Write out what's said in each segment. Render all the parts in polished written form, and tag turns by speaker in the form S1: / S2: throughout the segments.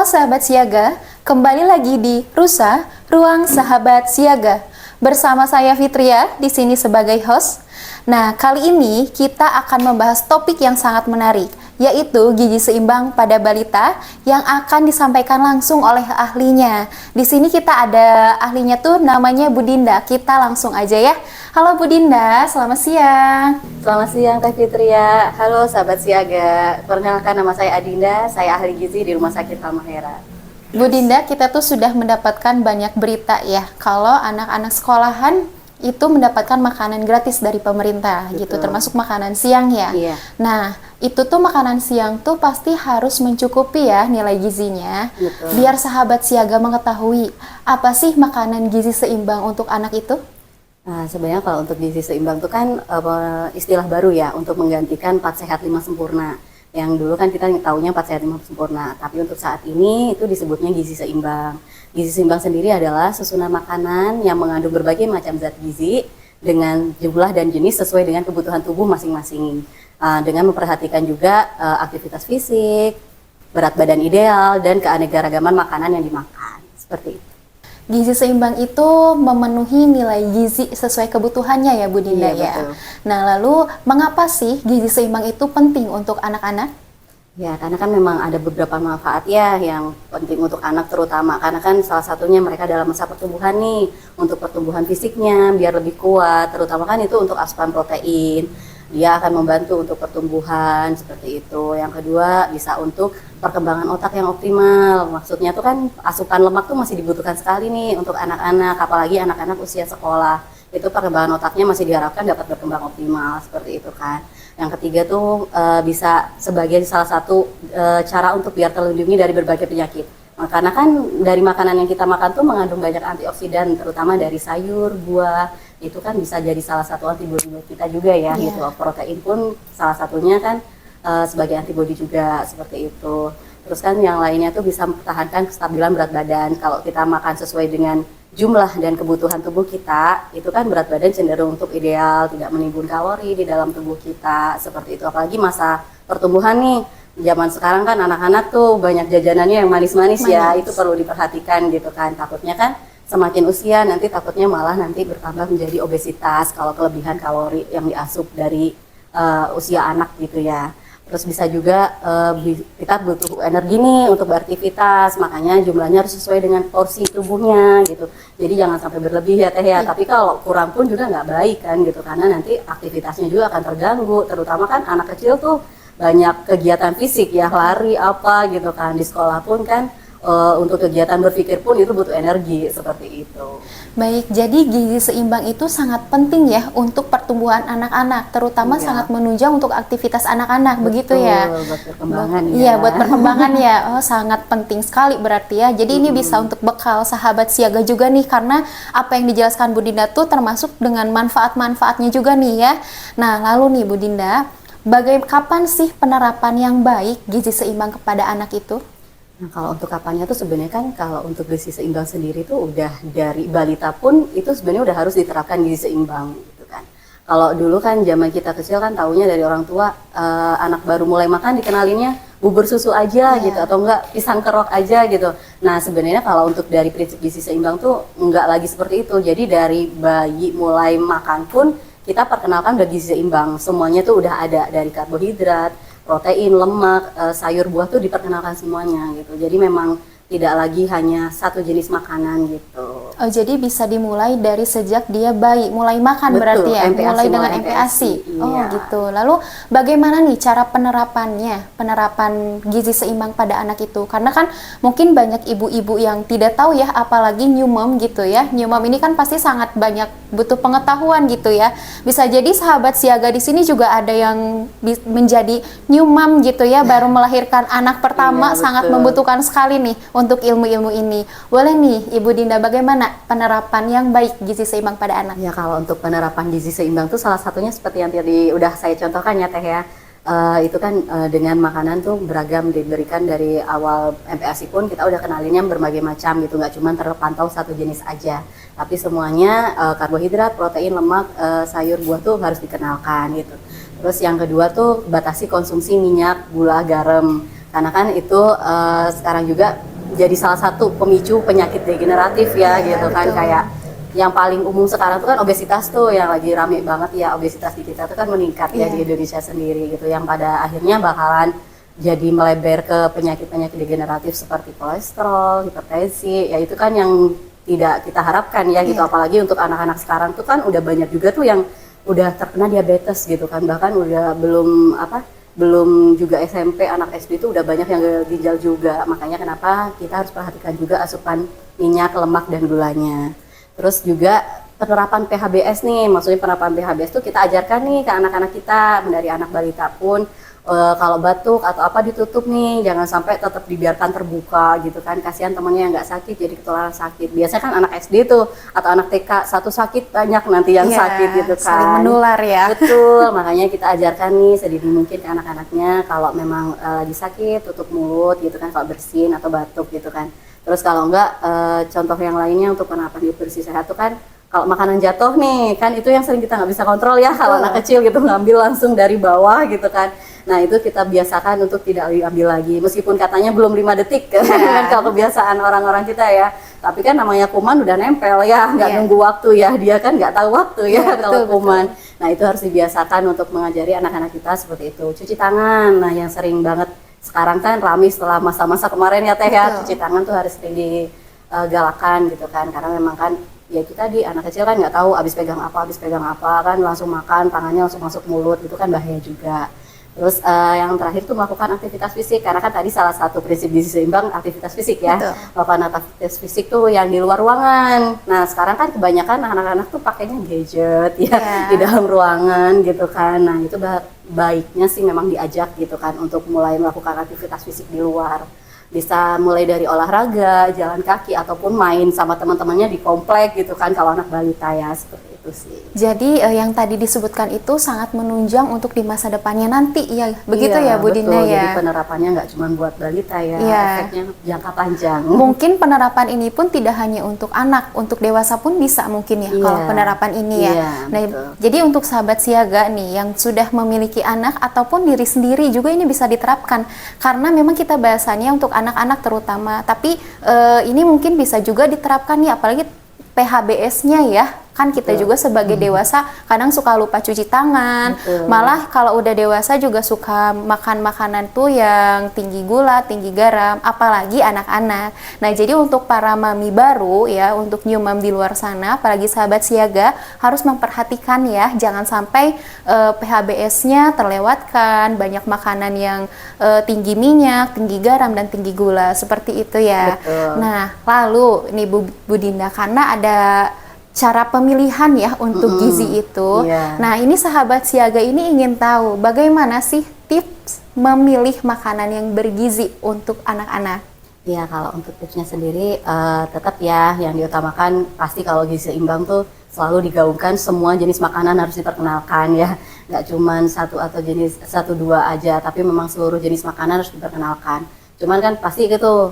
S1: sahabat siaga, kembali lagi di Rusa, Ruang Sahabat Siaga. Bersama saya Fitria, di sini sebagai host. Nah, kali ini kita akan membahas topik yang sangat menarik, yaitu gizi seimbang pada balita yang akan disampaikan langsung oleh ahlinya. Di sini kita ada ahlinya tuh namanya Bu Dinda. Kita langsung aja ya. Halo Bu Dinda, selamat siang.
S2: Selamat siang Teh Fitria. Halo sahabat siaga. Perkenalkan nama saya Adinda, saya ahli gizi di Rumah Sakit Halmahera.
S1: Bu Dinda, kita tuh sudah mendapatkan banyak berita ya, kalau anak-anak sekolahan itu mendapatkan makanan gratis dari pemerintah.
S2: Betul.
S1: Gitu, termasuk makanan siang ya.
S2: Iya.
S1: Nah, itu tuh makanan siang tuh pasti harus mencukupi ya nilai gizinya.
S2: Betul.
S1: Biar sahabat siaga mengetahui apa sih makanan gizi seimbang untuk anak itu?
S2: Nah, sebenarnya kalau untuk gizi seimbang itu kan istilah baru ya untuk menggantikan 4 sehat 5 sempurna. Yang dulu kan kita taunya 4 sehat 5 sempurna, tapi untuk saat ini itu disebutnya gizi seimbang. Gizi seimbang sendiri adalah susunan makanan yang mengandung berbagai macam zat gizi dengan jumlah dan jenis sesuai dengan kebutuhan tubuh masing-masing. Dengan memperhatikan juga aktivitas fisik, berat badan ideal, dan keanekaragaman makanan yang dimakan. Seperti itu.
S1: Gizi seimbang itu memenuhi nilai gizi sesuai kebutuhannya ya Bu Dinda
S2: Iya,
S1: ya.
S2: betul.
S1: Nah, lalu mengapa sih gizi seimbang itu penting untuk anak-anak?
S2: Ya, karena kan memang ada beberapa manfaat ya yang penting untuk anak terutama. Karena kan salah satunya mereka dalam masa pertumbuhan nih, untuk pertumbuhan fisiknya biar lebih kuat, terutama kan itu untuk asupan protein. Dia akan membantu untuk pertumbuhan seperti itu. Yang kedua bisa untuk perkembangan otak yang optimal. Maksudnya tuh kan asupan lemak tuh masih dibutuhkan sekali nih untuk anak-anak, apalagi anak-anak usia sekolah. Itu perkembangan otaknya masih diharapkan dapat berkembang optimal seperti itu kan. Yang ketiga tuh bisa sebagai salah satu cara untuk biar terlindungi dari berbagai penyakit. Karena kan dari makanan yang kita makan tuh mengandung banyak antioksidan, terutama dari sayur, buah, itu kan bisa jadi salah satu antibodi buat kita juga ya, gitu. Protein pun salah satunya kan sebagai antibodi juga, seperti itu. Terus kan yang lainnya tuh bisa mempertahankan kestabilan berat badan. Kalau kita makan sesuai dengan jumlah dan kebutuhan tubuh kita, itu kan berat badan cenderung untuk ideal, tidak menimbun kalori di dalam tubuh kita, seperti itu. Apalagi masa pertumbuhan nih, zaman sekarang kan anak-anak tuh banyak jajanannya yang manis-manis ya, itu perlu diperhatikan gitu kan. Takutnya kan semakin usia nanti takutnya malah nanti bertambah menjadi obesitas kalau kelebihan kalori yang diasup dari usia anak gitu ya. Terus bisa juga kita butuh energi nih untuk beraktivitas, makanya jumlahnya harus sesuai dengan porsi tubuhnya gitu. Jadi jangan sampai berlebih ya Teh ya, tapi kalau kurang pun juga nggak baik kan gitu, karena nanti aktivitasnya juga akan terganggu, terutama kan anak kecil tuh banyak kegiatan fisik ya, lari apa gitu kan, di sekolah pun kan untuk kegiatan berpikir pun itu butuh energi seperti itu.
S1: Baik, jadi gizi seimbang itu sangat penting ya untuk pertumbuhan anak-anak, terutama sangat menunjang untuk aktivitas anak-anak, begitu ya?
S2: Buat perkembangan ya.
S1: Iya, buat perkembangan ya. Oh, sangat penting sekali berarti ya. Jadi ini bisa untuk bekal sahabat siaga juga nih, karena apa yang dijelaskan Bu Dinda tuh termasuk dengan manfaat-manfaatnya juga nih ya. Nah, lalu nih Bu Dinda, kapan sih penerapan yang baik gizi seimbang kepada anak itu?
S2: Nah, kalau untuk kapannya tuh sebenarnya kan kalau untuk gizi seimbang sendiri tuh udah dari balita pun itu sebenarnya udah harus diterapkan gizi seimbang gitu kan. Kalau dulu kan zaman kita kecil kan taunya dari orang tua anak baru mulai makan dikenalinnya bubur susu aja gitu, atau enggak pisang kerok aja gitu. Nah, sebenarnya kalau untuk dari prinsip gizi seimbang tuh enggak lagi seperti itu. Jadi dari bayi mulai makan pun kita perkenalkan udah gizi seimbang. Semuanya tuh udah ada, dari karbohidrat, protein, lemak, sayur, buah tuh diperkenalkan semuanya gitu. Jadi memang tidak lagi hanya satu jenis makanan gitu.
S1: Oh, jadi bisa dimulai dari sejak dia bayi, mulai makan.
S2: Betul,
S1: berarti ya,
S2: MPASI,
S1: mulai dengan
S2: mulai
S1: MPASI.
S2: MPASI,
S1: Oh
S2: iya.
S1: gitu. Lalu bagaimana nih cara penerapan gizi seimbang pada anak itu? Karena kan mungkin banyak ibu-ibu yang tidak tahu ya, apalagi new mom gitu ya. New mom ini kan pasti sangat banyak butuh pengetahuan gitu ya. Bisa jadi sahabat siaga di sini juga ada yang menjadi new mom gitu ya, baru melahirkan anak pertama,
S2: Iya,
S1: sangat
S2: betul.
S1: membutuhkan sekali nih untuk ilmu-ilmu ini. Boleh nih Ibu Dinda, bagaimana penerapan yang baik gizi seimbang pada anak?
S2: Ya, kalau untuk penerapan gizi seimbang tuh salah satunya seperti yang tadi udah saya contohkan ya Teh ya. Itu kan dengan makanan tuh beragam diberikan dari awal MPASI pun kita udah kenalinnya berbagai macam gitu, nggak cuma terpantau satu jenis aja, tapi semuanya karbohidrat, protein, lemak, sayur, buah tuh harus dikenalkan gitu. Terus yang kedua tuh batasi konsumsi minyak, gula, garam, karena kan itu sekarang juga jadi salah satu pemicu penyakit degeneratif ya gitu kan.
S1: Betul.
S2: Kayak yang paling umum sekarang tuh kan obesitas tuh yang lagi rame banget ya, obesitas di kita tuh kan meningkat ya di Indonesia sendiri gitu, yang pada akhirnya bakalan jadi melebar ke penyakit-penyakit degeneratif seperti kolesterol, hipertensi, ya itu kan yang tidak kita harapkan ya gitu. Apalagi untuk anak-anak sekarang tuh kan udah banyak juga tuh yang udah terkena diabetes gitu kan, bahkan udah belum juga SMP, anak SD itu udah banyak yang gagal ginjal juga. Makanya kenapa kita harus perhatikan juga asupan minyak, lemak, dan gulanya. Terus juga penerapan PHBS nih, maksudnya penerapan PHBS itu kita ajarkan nih ke anak-anak kita, dari anak balita pun kalau batuk atau apa ditutup nih, jangan sampai tetap dibiarkan terbuka gitu kan, kasihan temennya yang nggak sakit jadi ketularan sakit. Biasanya kan anak SD tuh atau anak TK satu sakit banyak nanti yang sakit gitu kan.
S1: Saling menular ya.
S2: Betul, makanya kita ajarkan nih sedini mungkin ke anak-anaknya kalau memang lagi sakit tutup mulut gitu kan, kalau bersin atau batuk gitu kan. Terus kalau enggak, contoh yang lainnya untuk penerapan hidup bersih sehat tuh kan, kalau makanan jatuh nih, kan itu yang sering kita nggak bisa kontrol ya, kalau anak kecil gitu ngambil langsung dari bawah gitu kan. Nah itu kita biasakan untuk tidak diambil lagi, meskipun katanya belum 5 detik kan kalau kebiasaan orang-orang kita ya. Tapi kan namanya kuman udah nempel ya, nggak nunggu waktu ya, dia kan nggak tahu waktu ya kalau kuman. Nah itu harus dibiasakan untuk mengajari anak-anak kita seperti itu. Cuci tangan, nah yang sering banget sekarang kan rame setelah masa-masa kemarin ya Teh ya, cuci tangan tuh harus sering digalakan gitu kan, karena memang kan ya kita di anak kecil kan nggak tahu abis pegang apa kan langsung makan, tangannya langsung masuk mulut, itu kan bahaya juga. Terus yang terakhir tuh melakukan aktivitas fisik, karena kan tadi salah satu prinsip gizi seimbang aktivitas fisik ya. Betul. Melakukan aktivitas fisik tuh yang di luar ruangan. Nah sekarang kan kebanyakan anak-anak tuh pakainya gadget ya di dalam ruangan gitu kan. Nah itu baiknya sih memang diajak gitu kan untuk mulai melakukan aktivitas fisik di luar. Bisa mulai dari olahraga, jalan kaki, ataupun main sama teman-temannya di komplek gitu kan kalau anak balita ya, seperti itu sih.
S1: Jadi yang tadi disebutkan itu sangat menunjang untuk di masa depannya nanti ya, begitu ya Bu Dinda ya?
S2: Jadi penerapannya nggak cuma buat balita ya, efeknya jangka panjang.
S1: Mungkin penerapan ini pun tidak hanya untuk anak, untuk dewasa pun bisa mungkin ya kalau penerapan ini ya. Nah, jadi untuk sahabat siaga nih yang sudah memiliki anak ataupun diri sendiri juga ini bisa diterapkan, karena memang kita bahasannya untuk anak-anak terutama, tapi ini mungkin bisa juga diterapkan nih, apalagi PHBS-nya ya. Kan kita juga sebagai dewasa kadang suka lupa cuci tangan, malah kalau udah dewasa juga suka makan makanan tuh yang tinggi gula, tinggi garam, apalagi anak-anak. Nah jadi untuk para mami baru ya, untuk new mom di luar sana, apalagi sahabat siaga, harus memperhatikan ya, jangan sampai PHBS-nya terlewatkan, banyak makanan yang tinggi minyak, tinggi garam, dan tinggi gula, seperti itu ya. Nah lalu nih Bu Dinda, karena ada cara pemilihan ya untuk gizi itu. Nah ini sahabat siaga ini ingin tahu bagaimana sih tips memilih makanan yang bergizi untuk anak-anak?
S2: Ya kalau untuk tipsnya sendiri tetap ya yang diutamakan pasti kalau gizi seimbang tuh selalu digaungkan, semua jenis makanan harus diperkenalkan ya. Nggak cuma satu dua aja, tapi memang seluruh jenis makanan harus diperkenalkan. Cuman kan pasti gitu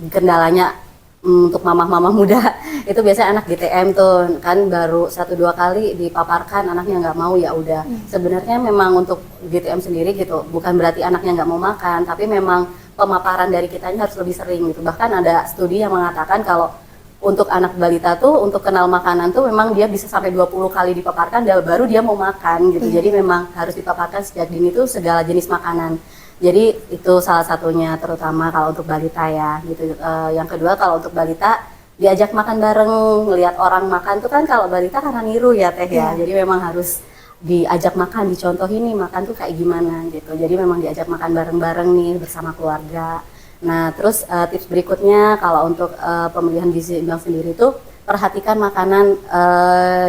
S2: kendalanya untuk mama-mama muda itu biasanya anak GTM tuh kan baru 1-2 kali dipaparkan anaknya nggak mau, ya udah. Sebenarnya memang untuk GTM sendiri gitu bukan berarti anaknya nggak mau makan, tapi memang pemaparan dari kitanya harus lebih sering gitu. Bahkan ada studi yang mengatakan kalau untuk anak balita tuh untuk kenal makanan tuh memang dia bisa sampai 20 kali dipaparkan baru dia mau makan gitu. Jadi memang harus dipaparkan sejak dini tuh segala jenis makanan. Jadi itu salah satunya, terutama kalau untuk balita ya gitu. Yang kedua kalau untuk balita diajak makan bareng, ngelihat orang makan tuh kan kalau balita karena niru ya Teh ya. Jadi memang harus diajak makan, dicontohin nih makan tuh kayak gimana gitu. Jadi memang diajak makan bareng-bareng nih bersama keluarga. Nah terus tips berikutnya kalau untuk pemilihan gizi seimbang sendiri tuh perhatikan makanan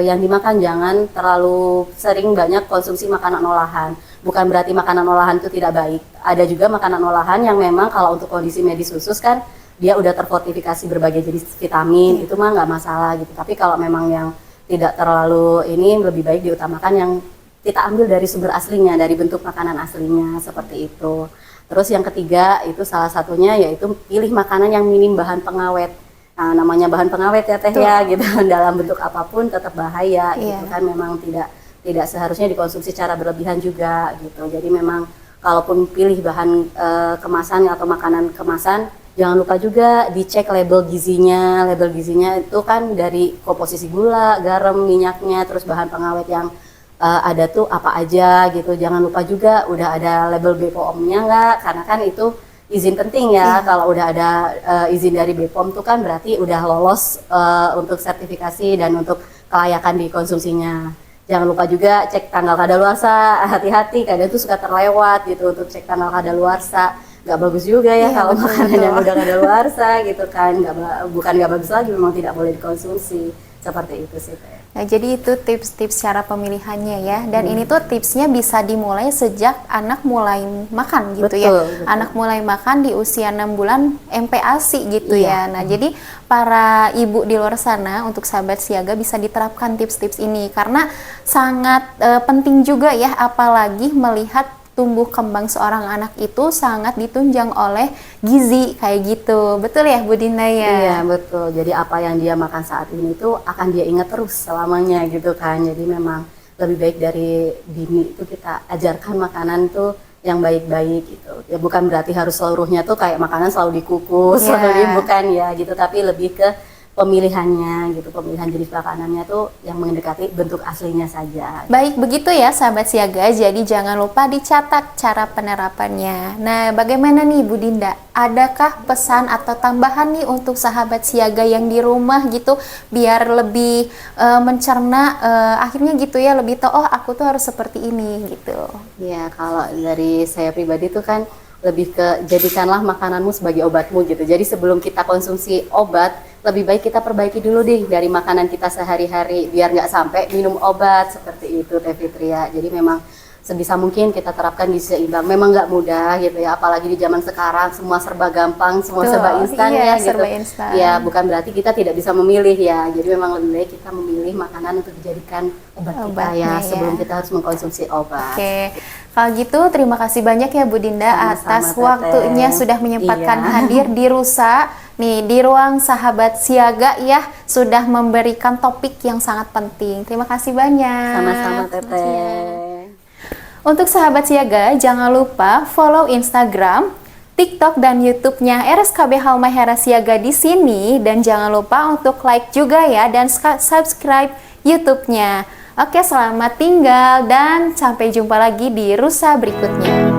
S2: yang dimakan, jangan terlalu sering banyak konsumsi makanan olahan. Bukan berarti makanan olahan itu tidak baik. Ada juga makanan olahan yang memang kalau untuk kondisi medis khusus kan dia udah terfortifikasi berbagai jenis vitamin, itu mah nggak masalah gitu. Tapi kalau memang yang tidak terlalu ini, lebih baik diutamakan yang kita ambil dari sumber aslinya, dari bentuk makanan aslinya, seperti itu. Terus yang ketiga itu salah satunya yaitu pilih makanan yang minim bahan pengawet. Nah, namanya bahan pengawet ya Teh ya gitu, dalam bentuk apapun tetap bahaya gitu kan, memang tidak seharusnya dikonsumsi secara berlebihan juga gitu. Jadi memang kalaupun pilih bahan kemasan atau makanan kemasan Jangan lupa juga dicek label gizinya. Label gizinya itu kan dari komposisi gula, garam, minyaknya, terus bahan pengawet yang ada tuh apa aja gitu. Jangan lupa juga udah ada label BPOM-nya nggak, karena kan itu izin penting ya. Kalau udah ada izin dari BPOM tuh kan berarti udah lolos untuk sertifikasi dan untuk kelayakan dikonsumsinya. Jangan lupa juga cek tanggal kadaluarsa. Hati-hati, kadang tuh suka terlewat gitu untuk cek tanggal kadaluarsa. Nggak bagus juga ya kalau makanan yang udah kadaluarsa gitu kan. Bukan nggak bagus lagi, memang tidak boleh dikonsumsi. Seperti itu sih Teh.
S1: Nah, jadi itu tips-tips cara pemilihannya ya. Dan ini tuh tipsnya bisa dimulai sejak anak mulai makan gitu ya.
S2: Betul.
S1: Anak mulai makan di usia 6 bulan MPASI gitu ya.
S2: Iya.
S1: Nah, jadi para ibu di luar sana untuk sahabat siaga bisa diterapkan tips-tips ini karena sangat penting juga ya, apalagi melihat tumbuh kembang seorang anak itu sangat ditunjang oleh gizi kayak gitu. Betul ya Bu Dinda ya?
S2: Iya betul, jadi apa yang dia makan saat ini tuh akan dia ingat terus selamanya gitu kan. Jadi memang lebih baik dari dini itu kita ajarkan makanan tuh yang baik-baik gitu. Ya bukan berarti harus seluruhnya tuh kayak makanan selalu dikukus, selalu bukan ya gitu, tapi lebih ke pemilihannya gitu, pemilihan jenis makanannya tuh yang mendekati bentuk aslinya saja.
S1: Baik, begitu ya sahabat siaga, jadi jangan lupa dicatat cara penerapannya. Nah, bagaimana nih Bu Dinda? Adakah pesan atau tambahan nih untuk sahabat siaga yang di rumah gitu, biar lebih mencerna, akhirnya gitu ya, lebih tahu, oh aku tuh harus seperti ini gitu.
S2: Ya kalau dari saya pribadi tuh kan lebih ke jadikanlah makananmu sebagai obatmu gitu. Jadi sebelum kita konsumsi obat, lebih baik kita perbaiki dulu deh dari makanan kita sehari-hari biar nggak sampai minum obat seperti itu Teh Fitria. Jadi memang sebisa mungkin kita terapkan gizi seimbang. Memang nggak mudah gitu ya, apalagi di zaman sekarang semua serba gampang, semua serba instan ya gitu.
S1: Serba instan.
S2: Ya bukan berarti kita tidak bisa memilih ya. Jadi memang lebih baik kita memilih makanan untuk dijadikan obat kita ya sebelum kita harus mengkonsumsi obat.
S1: Oke. Kalau gitu terima kasih banyak ya Bu Dinda
S2: Sama-sama,
S1: atas
S2: Teteh.
S1: waktunya sudah menyempatkan hadir di Rusa nih di ruang sahabat siaga ya, sudah memberikan topik yang sangat penting. Terima kasih banyak.
S2: Sama-sama Teteh.
S1: Untuk sahabat siaga jangan lupa follow Instagram, TikTok dan YouTube-nya RSKB Halmahera Siaga di sini, dan jangan lupa untuk like juga ya dan subscribe YouTube-nya. Oke, selamat tinggal dan sampai jumpa lagi di Rusa berikutnya.